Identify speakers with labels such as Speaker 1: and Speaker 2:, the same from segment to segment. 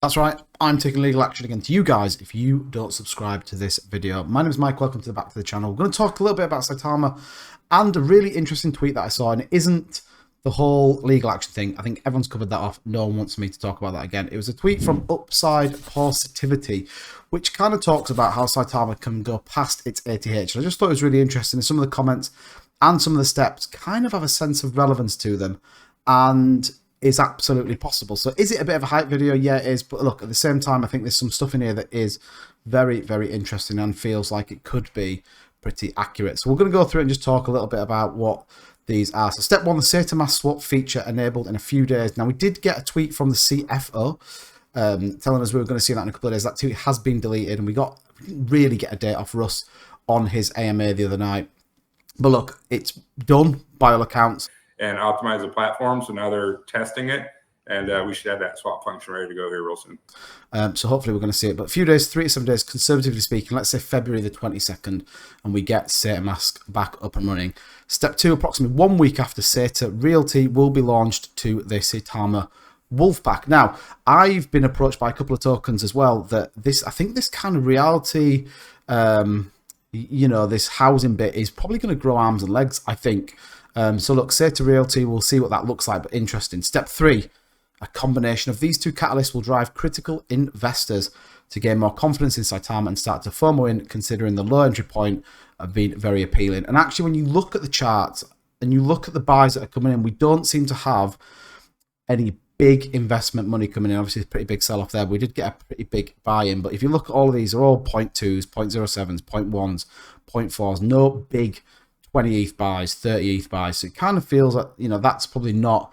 Speaker 1: That's right, I'm taking legal action against you guys if you don't subscribe to this video. My name is Mike, welcome to the back to the channel. We're going to talk a little bit about Saitama and a really interesting tweet that I saw, and it isn't the whole legal action thing. I think everyone's covered that off. No one wants me to talk about that again. It was a tweet from Upside Positivity, which kind of talks about how Saitama can go past its ATH. And I just thought it was really interesting. And some of the comments and some of the steps kind of have a sense of relevance to them and is absolutely possible. So is it a bit of a hype video? Yeah, it is. But look, at the same time, I think there's some stuff in here that is very, very interesting and feels like it could be pretty accurate. So we're going to go through it and just talk a little bit about what these are. So step one, the Saitamask swap feature enabled in a few days. Now we did get a tweet from the CFO telling us we were going to see that in a couple of days. That tweet has been deleted, and we didn't really get a date off Russ on his AMA the other night. But look, it's done by all accounts.
Speaker 2: And optimize the platform. So now they're testing it, and we should have that swap function ready to go here real soon.
Speaker 1: So hopefully we're going to see it. But a few days, 3 to 7 days, conservatively speaking, let's say February the 22nd, and we get Saitamask back up and running. Step 2, approximately 1 week after Saita, Realty will be launched to the Saitama Wolfpack. Now, I've been approached by a couple of tokens as well that I think this kind of reality, you know, this housing bit is probably going to grow arms and legs, I think. So look, Saita Realty, we'll see what that looks like, but interesting. Step 3, a combination of these two catalysts will drive critical investors to gain more confidence in Saitama and start to FOMO in, considering the low entry point of being very appealing. And actually, when you look at the charts and you look at the buys that are coming in, we don't seem to have any big investment money coming in. Obviously, it's a pretty big sell-off there. We did get a pretty big buy-in, but if you look at all of these, they're all 0.2s, 0.07s, 0.1s, 0.4s, no big 20 ETH buys, 30 ETH buys. So it kind of feels like, you know, that's probably not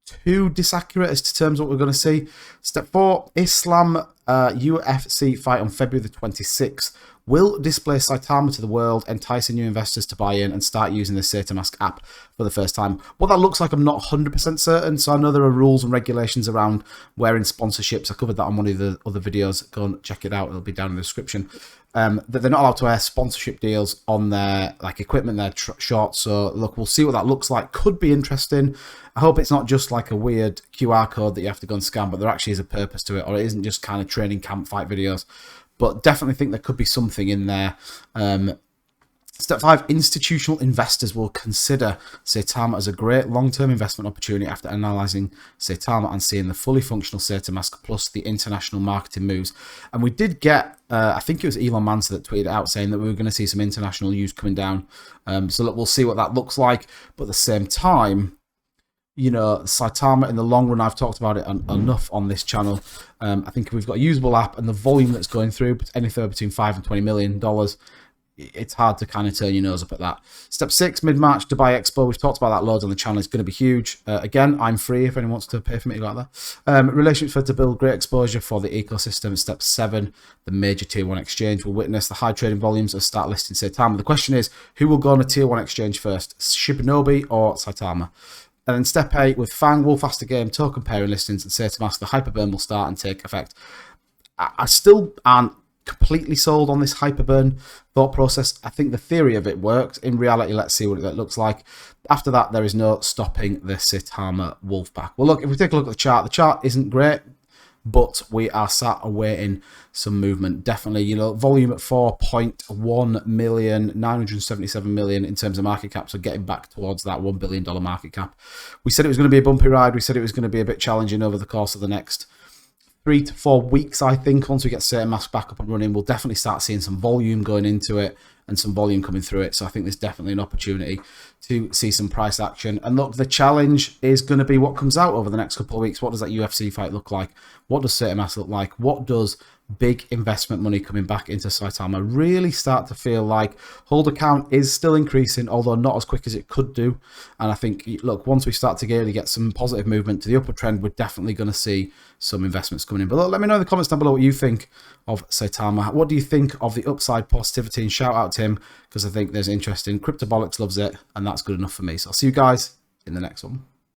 Speaker 1: too disaccurate as to terms of what we're going to see. Step 4, Islam UFC fight on February the 26th will display Saitama to the world, enticing new investors to buy in and start using the Saitamask app for the first time. What that looks like, I'm not 100% certain. So I know there are rules and regulations around wearing sponsorships. I covered that on one of the other videos. Go and check it out. It'll be down in the description. That they're not allowed to wear sponsorship deals on their equipment, their shorts. So look, we'll see what that looks like. Could be interesting. I hope it's not just like a weird QR code that you have to go and scan, but there actually is a purpose to it, or it isn't just kind of training camp fight videos. But definitely think there could be something in there. Step 5, institutional investors will consider Saitama as a great long-term investment opportunity after analysing Saitama and seeing the fully functional Saitamask plus the international marketing moves. And we did get, I think it was Elon Musk that tweeted out saying that we were going to see some international news coming down. So look, we'll see what that looks like. But at the same time, you know, Saitama in the long run, I've talked about it enough on this channel. I think if we've got a usable app and the volume that's going through, anything between $5 and $20 million, it's hard to kind of turn your nose up at that. Step 6, mid-March, Dubai Expo. We've talked about that loads on the channel. It's going to be huge. Again, I'm free if anyone wants to pay for me to go out there. Relationships for to build great exposure for the ecosystem. Step 7, the major tier 1 exchange will witness the high trading volumes and start listing Saitama. The question is, who will go on a tier 1 exchange first, Shibanobi or Saitama? And then step 8, with Fang, Wolfaster Game, token pairing listings, and Saitamask, the hyperburn will start and take effect. I still aren't completely sold on this hyperburn thought process. I think the theory of it works. In reality, let's see what it looks like. After that, there is no stopping the Saitama Wolfpack. Well, look, if we take a look at the chart isn't great, but we are sat awaiting some movement. Definitely, you know, volume at 4.1 million, 977 million in terms of market cap. So getting back towards that $1 billion market cap. We said it was going to be a bumpy ride. We said it was going to be a bit challenging over the course of the next 3 to 4 weeks, I think. Once we get Saitamask back up and running, we'll definitely start seeing some volume going into it and some volume coming through it. So I think there's definitely an opportunity to see some price action. And look, the challenge is going to be what comes out over the next couple of weeks. What does that UFC fight look like? What does Saitamask look like? What does big investment money coming back into Saitama really start to feel like? Holder count is still increasing, although not as quick as it could do. And I think, look, once we start to really get some positive movement to the upward trend, we're definitely going to see some investments coming in. But look, let me know in the comments down below what you think of Saitama. What do you think of the upside positivity? And shout out to him, because I think there's interest in Cryptobolics loves it, and that's good enough for me. So I'll see you guys in the next one.